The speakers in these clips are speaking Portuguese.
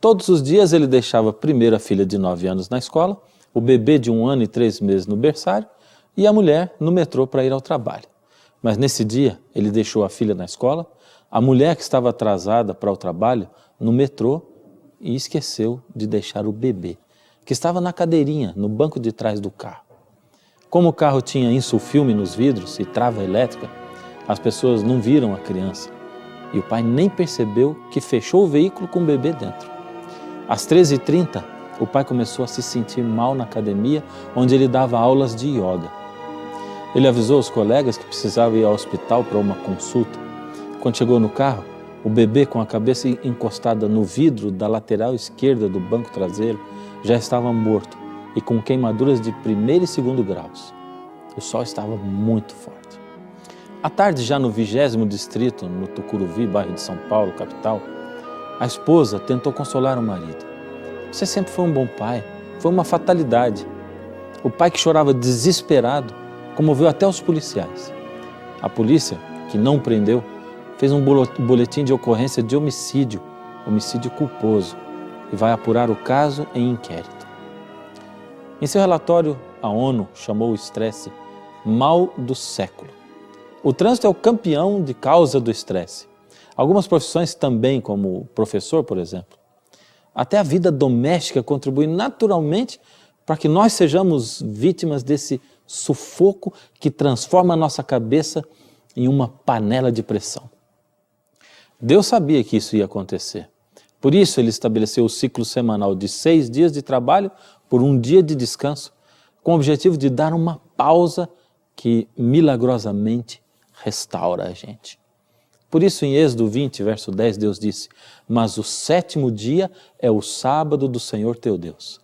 Todos os dias ele deixava primeiro a filha de 9 anos na escola, o bebê de 1 ano e 3 meses no berçário e a mulher no metrô para ir ao trabalho. Mas nesse dia ele deixou a filha na escola, a mulher que estava atrasada para o trabalho no metrô e esqueceu de deixar o bebê, que estava na cadeirinha, no banco de trás do carro. Como o carro tinha insulfilme nos vidros e trava elétrica, as pessoas não viram a criança e o pai nem percebeu que fechou o veículo com o bebê dentro. Às 13h30, o pai começou a se sentir mal na academia, onde ele dava aulas de yoga. Ele avisou os colegas que precisava ir ao hospital para uma consulta. Quando chegou no carro, o bebê com a cabeça encostada no vidro da lateral esquerda do banco traseiro já estava morto e com queimaduras de 1º e 2º graus. O sol estava muito forte. À tarde, já no 20º distrito, no Tucuruvi, bairro de São Paulo, capital, a esposa tentou consolar o marido. Você sempre foi um bom pai, foi uma fatalidade. O pai, que chorava desesperado, comoveu até os policiais. A polícia, que não o prendeu, fez um boletim de ocorrência de homicídio culposo, e vai apurar o caso em inquérito. Em seu relatório, a ONU chamou o estresse mal do século. O trânsito é o campeão de causa do estresse. Algumas profissões também, como professor, por exemplo. Até a vida doméstica contribui naturalmente para que nós sejamos vítimas desse sufoco que transforma a nossa cabeça em uma panela de pressão. Deus sabia que isso ia acontecer. Por isso ele estabeleceu o ciclo semanal de 6 dias de trabalho por 1 dia de descanso, com o objetivo de dar uma pausa que milagrosamente restaura a gente. Por isso, em Êxodo 20, verso 10, Deus disse: mas o 7º dia é o sábado do Senhor teu Deus.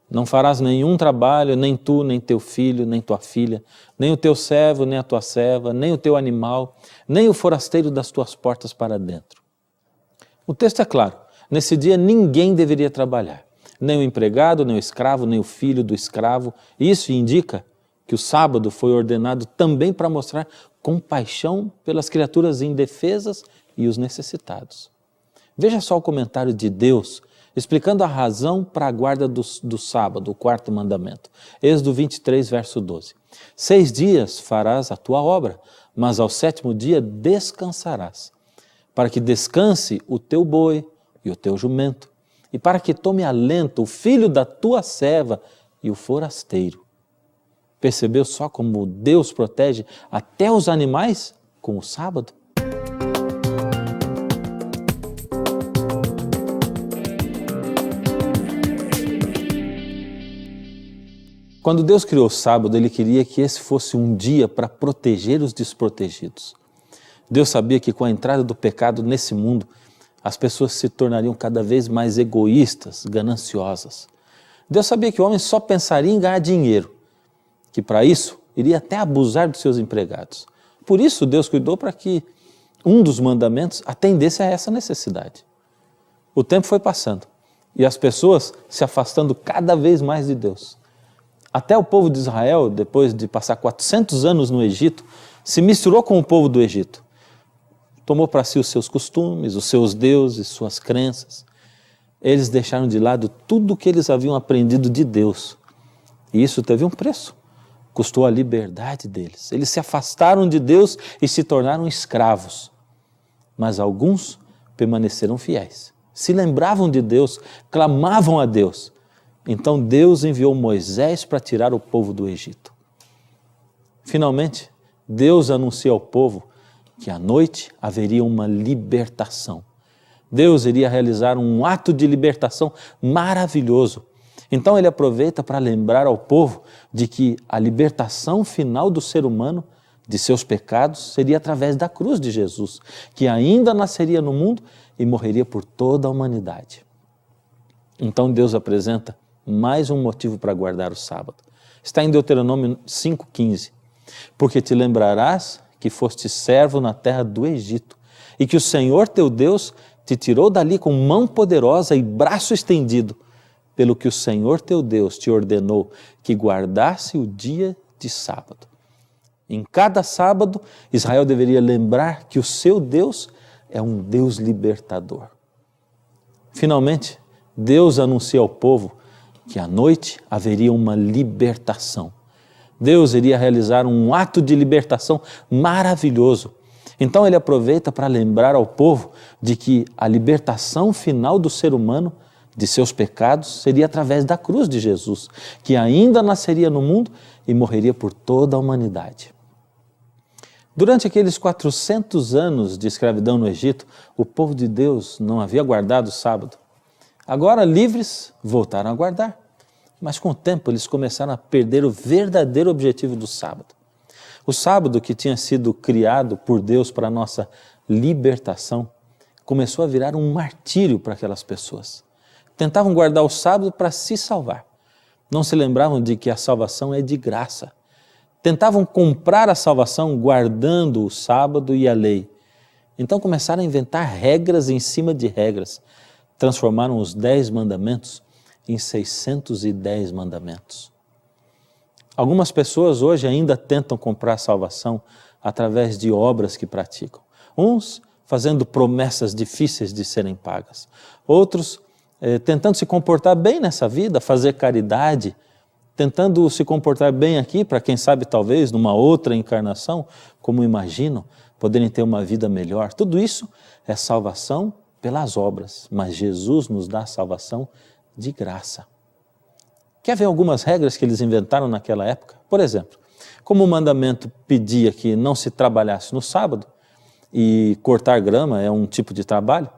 Não farás nenhum trabalho, nem tu, nem teu filho, nem tua filha, nem o teu servo, nem a tua serva, nem o teu animal, nem o forasteiro das tuas portas para dentro. O texto é claro, nesse dia ninguém deveria trabalhar, nem o empregado, nem o escravo, nem o filho do escravo. Isso indica que o sábado foi ordenado também para mostrar compaixão pelas criaturas indefesas e os necessitados. Veja só o comentário de Deus, explicando a razão para a guarda do sábado, o 4º mandamento. Êxodo 23, verso 12. 6 dias farás a tua obra, mas ao 7º dia descansarás, para que descanse o teu boi e o teu jumento, e para que tome alento o filho da tua serva e o forasteiro. Percebeu só como Deus protege até os animais com o sábado? Quando Deus criou o sábado, Ele queria que esse fosse um dia para proteger os desprotegidos. Deus sabia que com a entrada do pecado nesse mundo, as pessoas se tornariam cada vez mais egoístas, gananciosas. Deus sabia que o homem só pensaria em ganhar dinheiro, que para isso iria até abusar dos seus empregados. Por isso Deus cuidou para que um dos mandamentos atendesse a essa necessidade. O tempo foi passando e as pessoas se afastando cada vez mais de Deus. Até o povo de Israel, depois de passar 400 anos no Egito, se misturou com o povo do Egito. Tomou para si os seus costumes, os seus deuses, suas crenças. Eles deixaram de lado tudo o que eles haviam aprendido de Deus. E isso teve um preço. Custou a liberdade deles. Eles se afastaram de Deus e se tornaram escravos. Mas alguns permaneceram fiéis. Se lembravam de Deus, clamavam a Deus. Então Deus enviou Moisés para tirar o povo do Egito. Finalmente, Deus anuncia ao povo que à noite haveria uma libertação. Deus iria realizar um ato de libertação maravilhoso. Então ele aproveita para lembrar ao povo de que a libertação final do ser humano de seus pecados seria através da cruz de Jesus, que ainda nasceria no mundo e morreria por toda a humanidade. Então Deus apresenta mais um motivo para guardar o sábado. Está em Deuteronômio 5,15. Porque te lembrarás que foste servo na terra do Egito e que o Senhor teu Deus te tirou dali com mão poderosa e braço estendido, pelo que o Senhor teu Deus te ordenou que guardasse o dia de sábado. Em cada sábado, Israel deveria lembrar que o seu Deus é um Deus libertador. Finalmente, Deus anuncia ao povo que à noite haveria uma libertação. Deus iria realizar um ato de libertação maravilhoso. Então ele aproveita para lembrar ao povo de que a libertação final do ser humano de seus pecados seria através da cruz de Jesus, que ainda nasceria no mundo e morreria por toda a humanidade. Durante aqueles 400 anos de escravidão no Egito, o povo de Deus não havia guardado o sábado. Agora, livres, voltaram a guardar. Mas com o tempo eles começaram a perder o verdadeiro objetivo do sábado. O sábado, que tinha sido criado por Deus para a nossa libertação, começou a virar um martírio para aquelas pessoas. Tentavam guardar o sábado para se salvar. Não se lembravam de que a salvação é de graça. Tentavam comprar a salvação guardando o sábado e a lei. Então começaram a inventar regras em cima de regras. Transformaram os 10 mandamentos em 610 mandamentos. Algumas pessoas hoje ainda tentam comprar salvação através de obras que praticam. Uns fazendo promessas difíceis de serem pagas. Outros tentando se comportar bem nessa vida, fazer caridade, tentando se comportar bem aqui para quem sabe talvez numa outra encarnação, como imaginam, poderem ter uma vida melhor. Tudo isso é salvação pelas obras, mas Jesus nos dá salvação de graça. Quer ver algumas regras que eles inventaram naquela época? Por exemplo, como o mandamento pedia que não se trabalhasse no sábado, e cortar grama é um tipo de trabalho,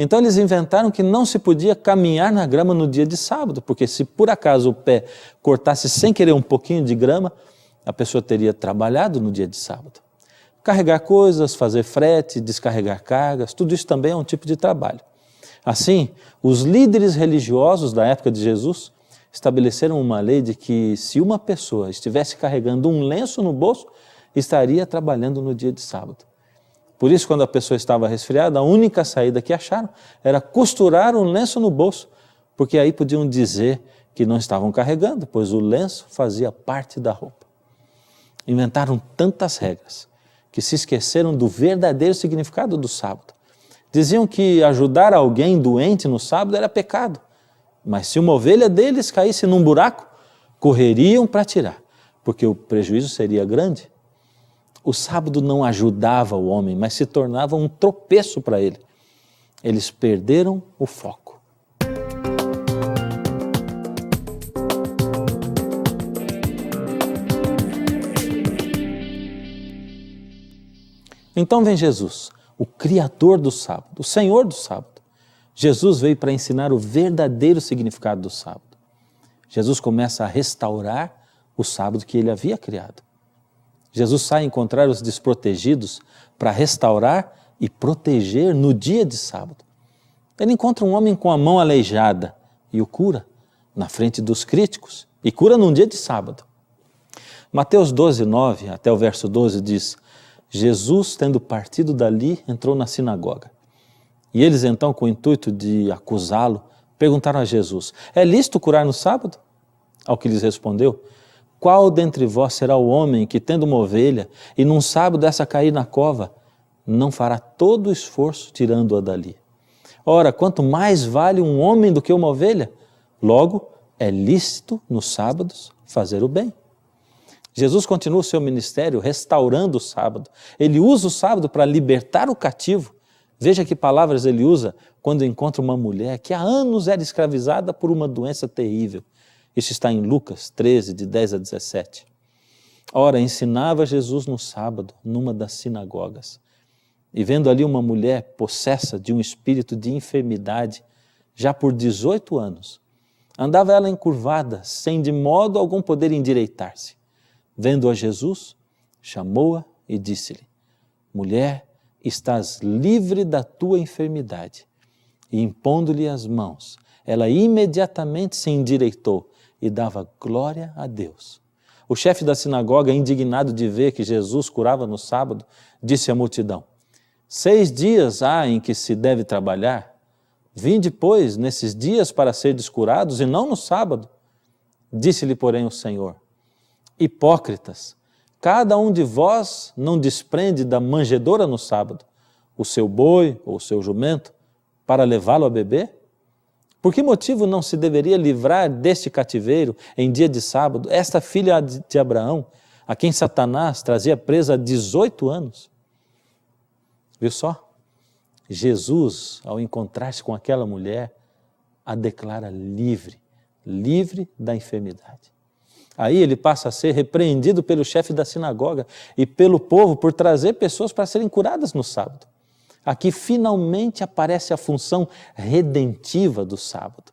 então eles inventaram que não se podia caminhar na grama no dia de sábado, porque se por acaso o pé cortasse sem querer um pouquinho de grama, a pessoa teria trabalhado no dia de sábado. Carregar coisas, fazer frete, descarregar cargas, tudo isso também é um tipo de trabalho. Assim, os líderes religiosos da época de Jesus estabeleceram uma lei de que se uma pessoa estivesse carregando um lenço no bolso, estaria trabalhando no dia de sábado. Por isso, quando a pessoa estava resfriada, a única saída que acharam era costurar um lenço no bolso, porque aí podiam dizer que não estavam carregando, pois o lenço fazia parte da roupa. Inventaram tantas regras que se esqueceram do verdadeiro significado do sábado. Diziam que ajudar alguém doente no sábado era pecado, mas se uma ovelha deles caísse num buraco, correriam para tirar, porque o prejuízo seria grande. O sábado não ajudava o homem, mas se tornava um tropeço para ele. Eles perderam o foco. Então vem Jesus, o Criador do sábado, o Senhor do sábado. Jesus veio para ensinar o verdadeiro significado do sábado. Jesus começa a restaurar o sábado que ele havia criado. Jesus sai encontrar os desprotegidos para restaurar e proteger no dia de sábado. Ele encontra um homem com a mão aleijada e o cura na frente dos críticos e cura num dia de sábado. Mateus 12, 9 até o verso 12 diz: Jesus, tendo partido dali, entrou na sinagoga. E eles então, com o intuito de acusá-lo, perguntaram a Jesus: é lícito curar no sábado? Ao que lhes respondeu: qual dentre vós será o homem que, tendo uma ovelha, e num sábado essa cair na cova, não fará todo o esforço tirando-a dali? Ora, quanto mais vale um homem do que uma ovelha? Logo, é lícito nos sábados fazer o bem. Jesus continua o seu ministério restaurando o sábado. Ele usa o sábado para libertar o cativo. Veja que palavras ele usa quando encontra uma mulher que há anos era escravizada por uma doença terrível. Isso está em Lucas 13, de 10 a 17. Ora, ensinava Jesus no sábado, numa das sinagogas. E vendo ali uma mulher possessa de um espírito de enfermidade, já por 18 anos, andava ela encurvada, sem de modo algum poder endireitar-se. Vendo a Jesus, chamou-a e disse-lhe: mulher, estás livre da tua enfermidade. E impondo-lhe as mãos, ela imediatamente se endireitou e dava glória a Deus. O chefe da sinagoga, indignado de ver que Jesus curava no sábado, disse à multidão: 6 dias há em que se deve trabalhar. Vinde, pois, nesses dias para serdes curados e não no sábado. Disse-lhe, porém, o Senhor: hipócritas, cada um de vós não desprende da manjedoura no sábado o seu boi ou o seu jumento para levá-lo a beber? Por que motivo não se deveria livrar deste cativeiro em dia de sábado esta filha de Abraão, a quem Satanás trazia presa há 18 anos? Viu só? Jesus, ao encontrar-se com aquela mulher, a declara livre, livre da enfermidade. Aí ele passa a ser repreendido pelo chefe da sinagoga e pelo povo por trazer pessoas para serem curadas no sábado. Aqui finalmente aparece a função redentiva do sábado.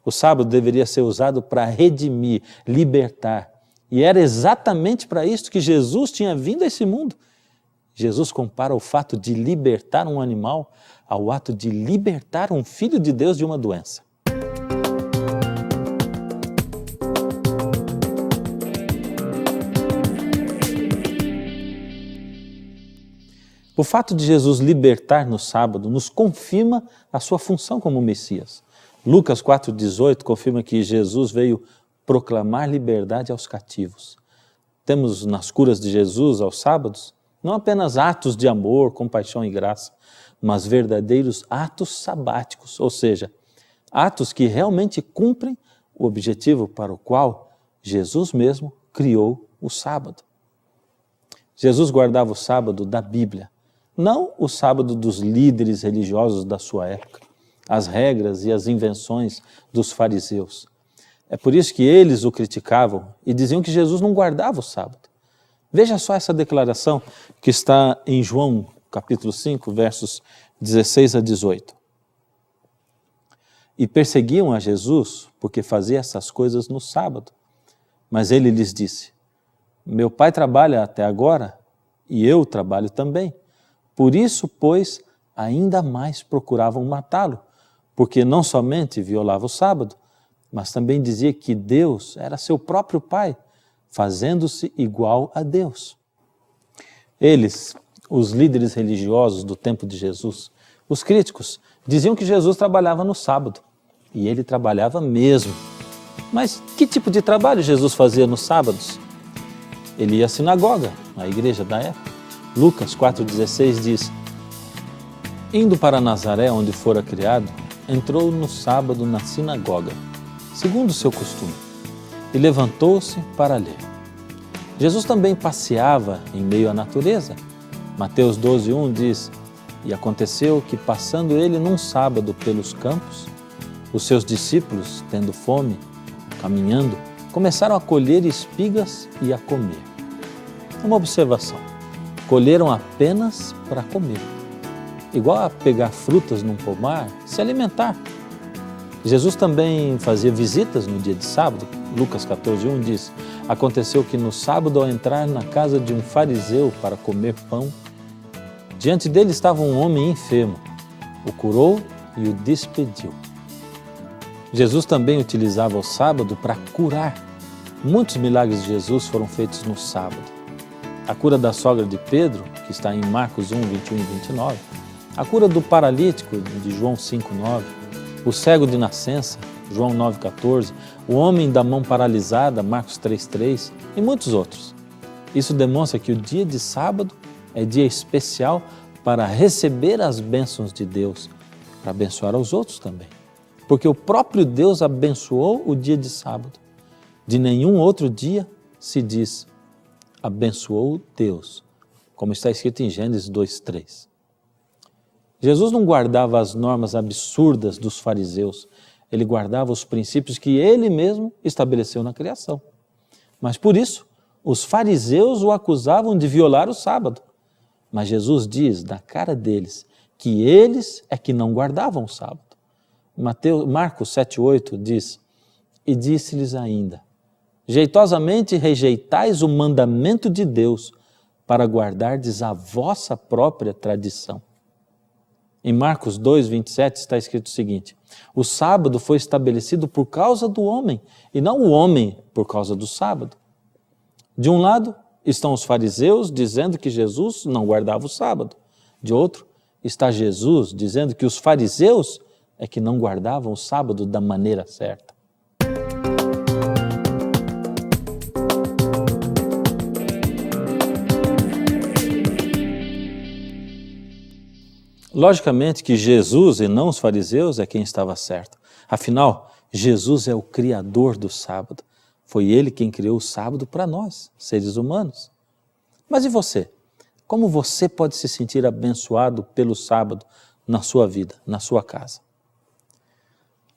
O sábado deveria ser usado para redimir, libertar. E era exatamente para isso que Jesus tinha vindo a esse mundo. Jesus compara o fato de libertar um animal ao ato de libertar um filho de Deus de uma doença. O fato de Jesus libertar no sábado nos confirma a sua função como Messias. Lucas 4,18 confirma que Jesus veio proclamar liberdade aos cativos. Temos nas curas de Jesus aos sábados não apenas atos de amor, compaixão e graça, mas verdadeiros atos sabáticos, ou seja, atos que realmente cumprem o objetivo para o qual Jesus mesmo criou o sábado. Jesus guardava o sábado da Bíblia, não o sábado dos líderes religiosos da sua época, as regras e as invenções dos fariseus. É por isso que eles o criticavam e diziam que Jesus não guardava o sábado. Veja só essa declaração que está em João, capítulo 5, versos 16 a 18. E perseguiam a Jesus porque fazia essas coisas no sábado. Mas ele lhes disse: meu pai trabalha até agora e eu trabalho também. Por isso, pois, ainda mais procuravam matá-lo, porque não somente violava o sábado, mas também dizia que Deus era seu próprio pai, fazendo-se igual a Deus. Eles, os líderes religiosos do tempo de Jesus, os críticos, diziam que Jesus trabalhava no sábado, e ele trabalhava mesmo. Mas que tipo de trabalho Jesus fazia nos sábados? Ele ia à sinagoga, à igreja da época. Lucas 4,16 diz: indo para Nazaré, onde fora criado, entrou no sábado na sinagoga, segundo o seu costume, e levantou-se para ler. Jesus também passeava em meio à natureza. Mateus 12,1 diz: e aconteceu que, passando ele num sábado pelos campos, os seus discípulos, tendo fome, caminhando, começaram a colher espigas e a comer. Uma observação: colheram apenas para comer. Igual a pegar frutas num pomar, se alimentar. Jesus também fazia visitas no dia de sábado. Lucas 14,1 diz: aconteceu que no sábado, ao entrar na casa de um fariseu para comer pão, diante dele estava um homem enfermo. O curou e o despediu. Jesus também utilizava o sábado para curar. Muitos milagres de Jesus foram feitos no sábado. A cura da sogra de Pedro, que está em Marcos 1, 21 e 29. A cura do paralítico, de João 5, 9. O cego de nascença, João 9, 14. O homem da mão paralisada, Marcos 3, 3. E muitos outros. Isso demonstra que o dia de sábado é dia especial para receber as bênçãos de Deus, para abençoar aos outros também. Porque o próprio Deus abençoou o dia de sábado. De nenhum outro dia se diz: abençoou Deus, como está escrito em Gênesis 2:3. Jesus não guardava as normas absurdas dos fariseus, ele guardava os princípios que ele mesmo estabeleceu na criação. Mas por isso, os fariseus o acusavam de violar o sábado. Mas Jesus diz na cara deles que eles é que não guardavam o sábado. Marcos 7:8 diz: e disse-lhes ainda: jeitosamente rejeitais o mandamento de Deus para guardardes a vossa própria tradição. Em Marcos 2:27 está escrito o seguinte: o sábado foi estabelecido por causa do homem, e não o homem por causa do sábado. De um lado estão os fariseus dizendo que Jesus não guardava o sábado. De outro está Jesus dizendo que os fariseus é que não guardavam o sábado da maneira certa. Logicamente que Jesus e não os fariseus é quem estava certo, Afinal, Jesus é o Criador do sábado. Foi Ele quem criou o sábado para nós, seres humanos. Mas e você? Como você pode se sentir abençoado pelo sábado na sua vida, na sua casa?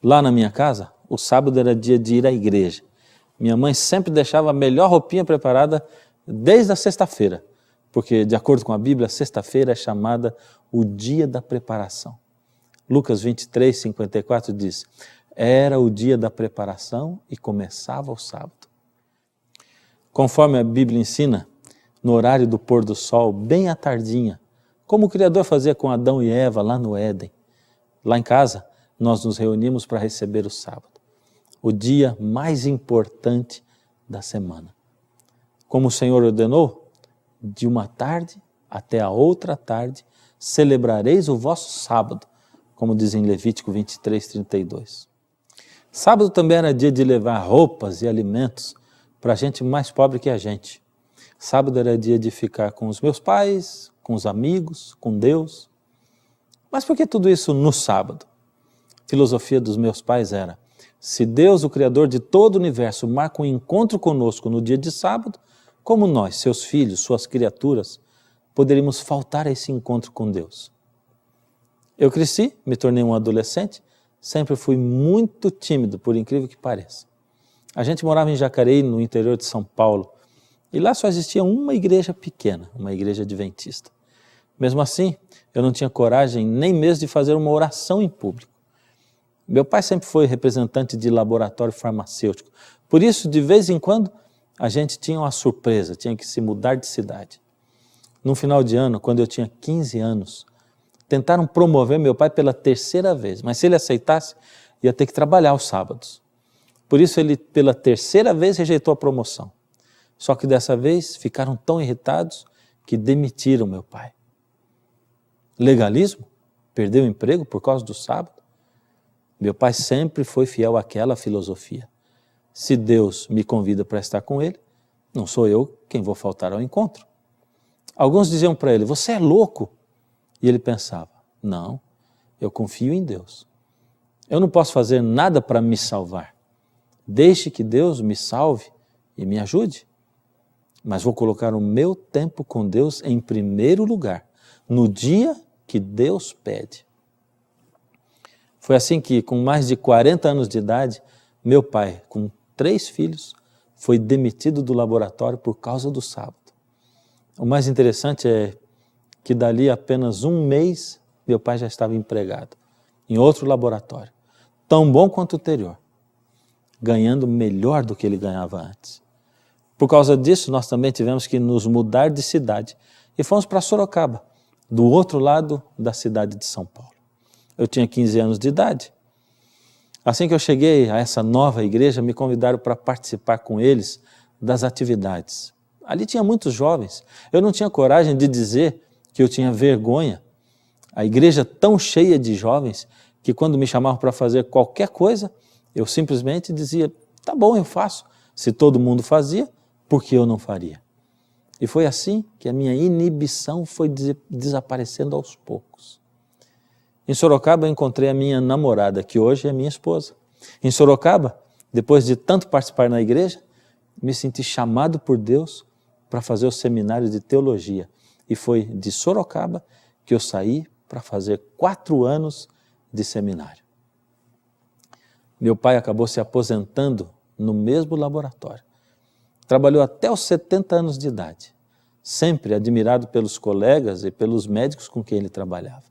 Lá na minha casa, o sábado era dia de ir à igreja. Minha mãe sempre deixava a melhor roupinha preparada desde a sexta-feira, porque, de acordo com a Bíblia, sexta-feira é chamada o dia da preparação. Lucas 23, 54 diz: era o dia da preparação e começava o sábado. Conforme a Bíblia ensina, no horário do pôr do sol, bem à tardinha, como o Criador fazia com Adão e Eva lá no Éden. Lá em casa, nós nos reunimos para receber o sábado, o dia mais importante da semana. Como o Senhor ordenou, de uma tarde até a outra tarde, celebrareis o vosso sábado, como diz em Levítico 23, 32. Sábado também era dia de levar roupas e alimentos para a gente mais pobre que a gente. Sábado era dia de ficar com os meus pais, com os amigos, com Deus. Mas por que tudo isso no sábado? A filosofia dos meus pais era: se Deus, o Criador de todo o universo, marca um encontro conosco no dia de sábado, como nós, seus filhos, suas criaturas, poderíamos faltar a esse encontro com Deus? Eu cresci, me tornei um adolescente, sempre fui muito tímido, por incrível que pareça. A gente morava em Jacareí, no interior de São Paulo, e lá só existia uma igreja pequena, uma igreja adventista. Mesmo assim, eu não tinha coragem nem mesmo de fazer uma oração em público. Meu pai sempre foi representante de laboratório farmacêutico, por isso, de vez em quando, a gente tinha uma surpresa, tinha que se mudar de cidade. No final de ano, quando eu tinha 15 anos, tentaram promover meu pai pela terceira vez, mas se ele aceitasse, ia ter que trabalhar aos sábados. Por isso ele, pela terceira vez, rejeitou a promoção. Só que dessa vez ficaram tão irritados que demitiram meu pai. Legalismo? Perdeu o emprego por causa do sábado? Meu pai sempre foi fiel àquela filosofia. Se Deus me convida para estar com Ele, não sou eu quem vou faltar ao encontro. Alguns diziam para ele: você é louco. E ele pensava: não, eu confio em Deus. Eu não posso fazer nada para me salvar. Deixe que Deus me salve e me ajude. Mas vou colocar o meu tempo com Deus em primeiro lugar, no dia que Deus pede. Foi assim que, com mais de 40 anos de idade, meu pai, com 3 filhos, foi demitido do laboratório por causa do sábado. O mais interessante é que dali apenas um mês, meu pai já estava empregado em outro laboratório, tão bom quanto o anterior, ganhando melhor do que ele ganhava antes. Por causa disso, nós também tivemos que nos mudar de cidade e fomos para Sorocaba, do outro lado da cidade de São Paulo. Eu tinha 15 anos de idade. Assim que eu cheguei a essa nova igreja, me convidaram para participar com eles das atividades. Ali tinha muitos jovens. Eu não tinha coragem de dizer que eu tinha vergonha. A igreja tão cheia de jovens que quando me chamavam para fazer qualquer coisa, eu simplesmente dizia: tá bom, eu faço. Se todo mundo fazia, por que eu não faria? E foi assim que a minha inibição foi desaparecendo aos poucos. Em Sorocaba eu encontrei a minha namorada, que hoje é minha esposa. Em Sorocaba, depois de tanto participar na igreja, me senti chamado por Deus para fazer o seminário de teologia. E foi de Sorocaba que eu saí para fazer 4 anos de seminário. Meu pai acabou se aposentando no mesmo laboratório. Trabalhou até os 70 anos de idade, sempre admirado pelos colegas e pelos médicos com quem ele trabalhava.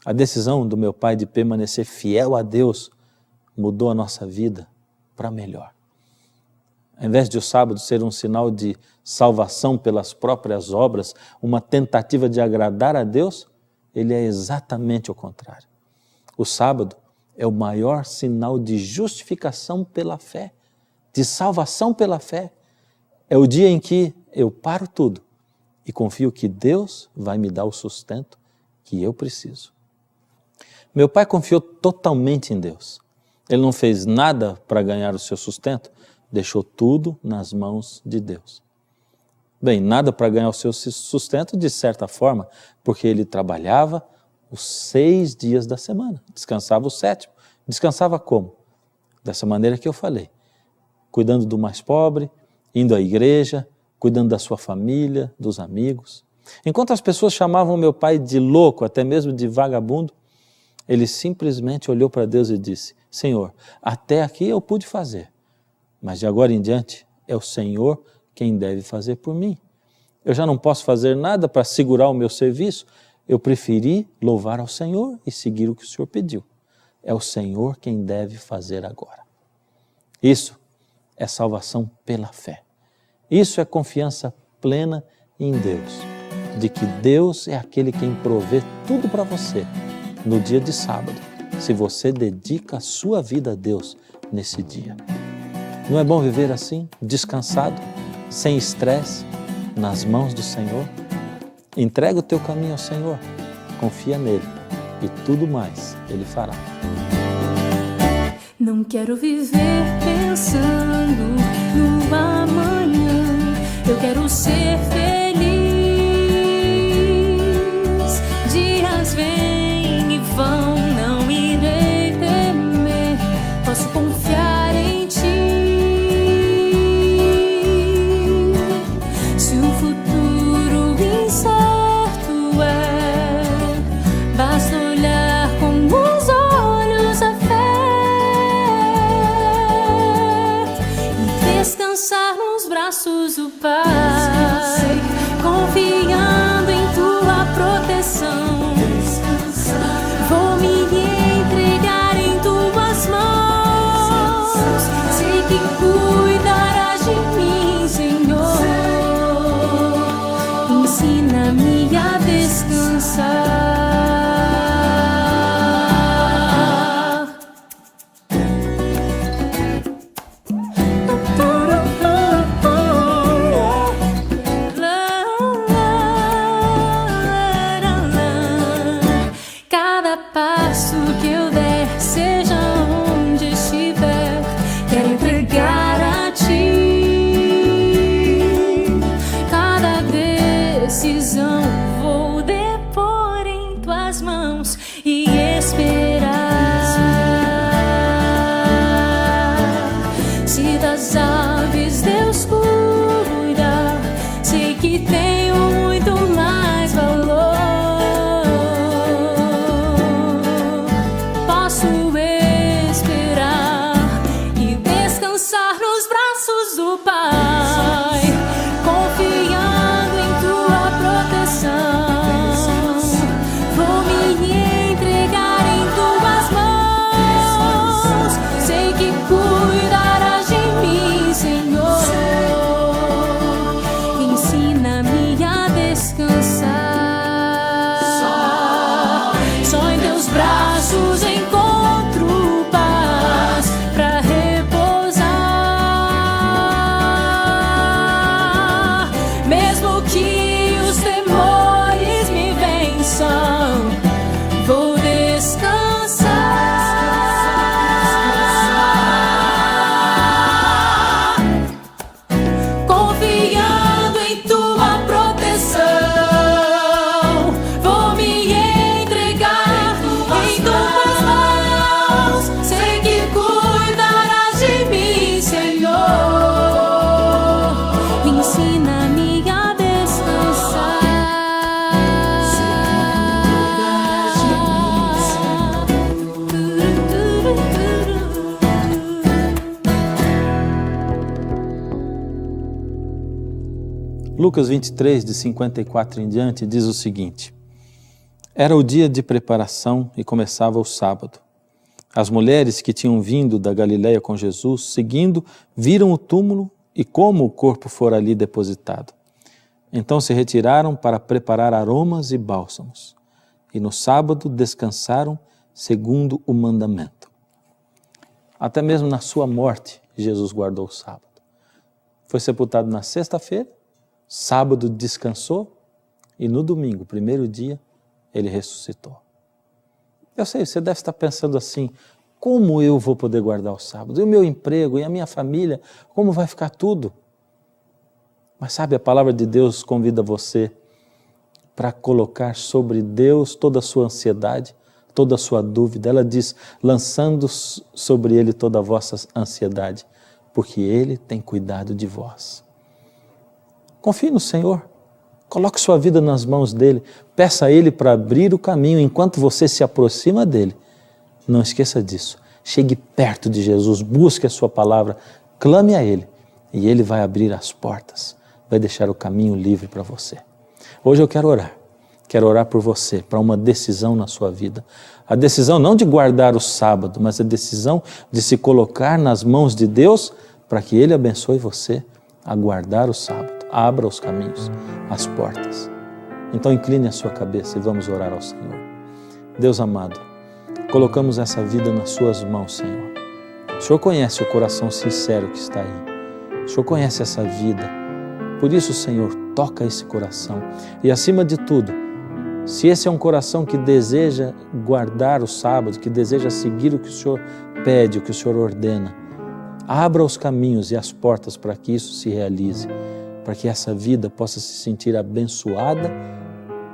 A decisão do meu pai de permanecer fiel a Deus mudou a nossa vida para melhor. Ao invés de o sábado ser um sinal de salvação pelas próprias obras, uma tentativa de agradar a Deus, ele é exatamente o contrário. O sábado é o maior sinal de justificação pela fé, de salvação pela fé. É o dia em que eu paro tudo e confio que Deus vai me dar o sustento que eu preciso. Meu pai confiou totalmente em Deus. Ele não fez nada para ganhar o seu sustento, deixou tudo nas mãos de Deus. Bem, nada para ganhar o seu sustento de certa forma, porque ele trabalhava os 6 dias da semana, descansava o 7º, Descansava como? Dessa maneira que eu falei, cuidando do mais pobre, indo à igreja, cuidando da sua família, dos amigos. Enquanto as pessoas chamavam meu pai de louco, até mesmo de vagabundo, ele simplesmente olhou para Deus e disse: Senhor, até aqui eu pude fazer, mas de agora em diante é o Senhor quem deve fazer por mim. Eu já não posso fazer nada para segurar o meu serviço, eu preferi louvar ao Senhor e seguir o que o Senhor pediu. É o Senhor quem deve fazer agora. Isso é salvação pela fé. Isso é confiança plena em Deus, de que Deus é aquele quem provê tudo para você no dia de sábado, se você dedica a sua vida a Deus nesse dia. Não é bom viver assim, descansado, sem estresse, nas mãos do Senhor? Entrega o teu caminho ao Senhor, confia nele e tudo mais Ele fará. Não quero viver pensando no amanhã, eu quero ser feliz. Dias vêm e vão, não irei temer, posso confiar em ti. Se o futuro incerto é, basta olhar com os olhos a descansar nos braços do Pai, confiando em tua proteção. Vou me entregar em tuas mãos, sei que cuidarás de mim, Senhor. Ensina-me a descansar. Passo que eu der, seja onde estiver, quero entregar a ti. Cada decisão vou depor em tuas mãos e esperar. Se das aves Deus cuida, sei que tenho muito mais valor. Do Pai, confiando em tua proteção, vou me entregar em tuas mãos, sei que cuidarás de mim, Senhor. Ensina-me a descansar, só em teus braços encontro paz pra que os temores me vençam, vou descansar, confiando em tua proteção, vou me entregar em tuas mãos, sei que cuidarás de mim, Senhor. Ensina-me a Lucas 23, de 54 em diante, diz o seguinte: Era o dia de preparação e começava o sábado. As mulheres que tinham vindo da Galiléia com Jesus, seguindo, viram o túmulo e como o corpo fora ali depositado. Então se retiraram para preparar aromas e bálsamos. E no sábado descansaram segundo o mandamento. Até mesmo na sua morte, Jesus guardou o sábado. Foi sepultado na sexta-feira, sábado descansou e no domingo, primeiro dia, ele ressuscitou. Eu sei, você deve estar pensando assim: como eu vou poder guardar o sábado? E o meu emprego, e a minha família, como vai ficar tudo? Mas sabe, a palavra de Deus convida você para colocar sobre Deus toda a sua ansiedade, toda a sua dúvida. Ela diz, lançando sobre Ele toda a vossa ansiedade, porque Ele tem cuidado de vós. Confie no Senhor, coloque sua vida nas mãos dEle, peça a Ele para abrir o caminho enquanto você se aproxima dEle. Não esqueça disso, chegue perto de Jesus, busque a sua palavra, clame a Ele e Ele vai abrir as portas, vai deixar o caminho livre para você. Hoje eu quero orar por você, para uma decisão na sua vida. A decisão não de guardar o sábado, mas a decisão de se colocar nas mãos de Deus para que Ele abençoe você a guardar o sábado. Abra os caminhos, as portas. Então incline a sua cabeça e vamos orar ao Senhor. Deus amado, colocamos essa vida nas suas mãos, Senhor. O Senhor conhece o coração sincero que está aí. O Senhor conhece essa vida. Por isso, Senhor, toca esse coração. E acima de tudo, se esse é um coração que deseja guardar o sábado, que deseja seguir o que o Senhor pede, o que o Senhor ordena, abra os caminhos e as portas para que isso se realize, para que essa vida possa se sentir abençoada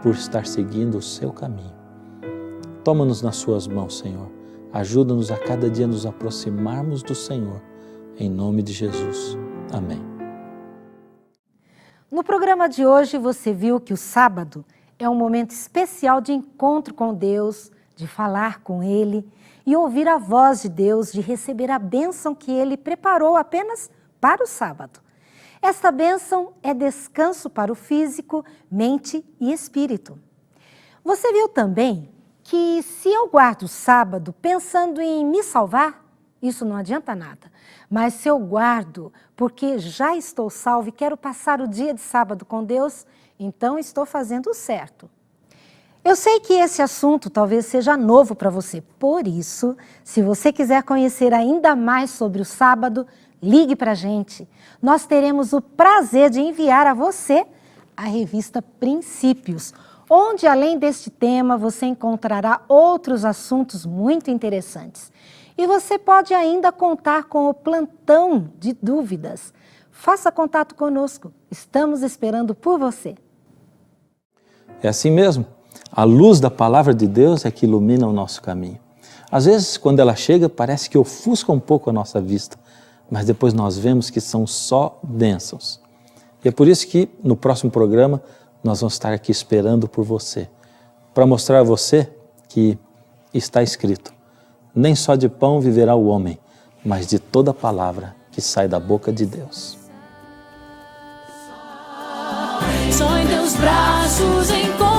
por estar seguindo o seu caminho. Toma-nos nas suas mãos, Senhor. Ajuda-nos a cada dia nos aproximarmos do Senhor. Em nome de Jesus. Amém. No programa de hoje você viu que o sábado é um momento especial de encontro com Deus, de falar com Ele e ouvir a voz de Deus, de receber a bênção que Ele preparou apenas para o sábado. Esta bênção é descanso para o físico, mente e espírito. Você viu também que se eu guardo o sábado pensando em me salvar, isso não adianta nada. Mas se eu guardo porque já estou salvo e quero passar o dia de sábado com Deus, então estou fazendo o certo. Eu sei que esse assunto talvez seja novo para você, por isso, se você quiser conhecer ainda mais sobre o sábado, ligue para a gente. Nós teremos o prazer de enviar a você a revista Princípios, onde além deste tema você encontrará outros assuntos muito interessantes. E você pode ainda contar com o plantão de dúvidas. Faça contato conosco, estamos esperando por você. É assim mesmo. A luz da palavra de Deus é que ilumina o nosso caminho. Às vezes, quando ela chega, parece que ofusca um pouco a nossa vista, mas depois nós vemos que são só bênçãos. E é por isso que no próximo programa nós vamos estar aqui esperando por você, para mostrar a você que está escrito: nem só de pão viverá o homem, mas de toda palavra que sai da boca de Deus. Só em teus braços encontro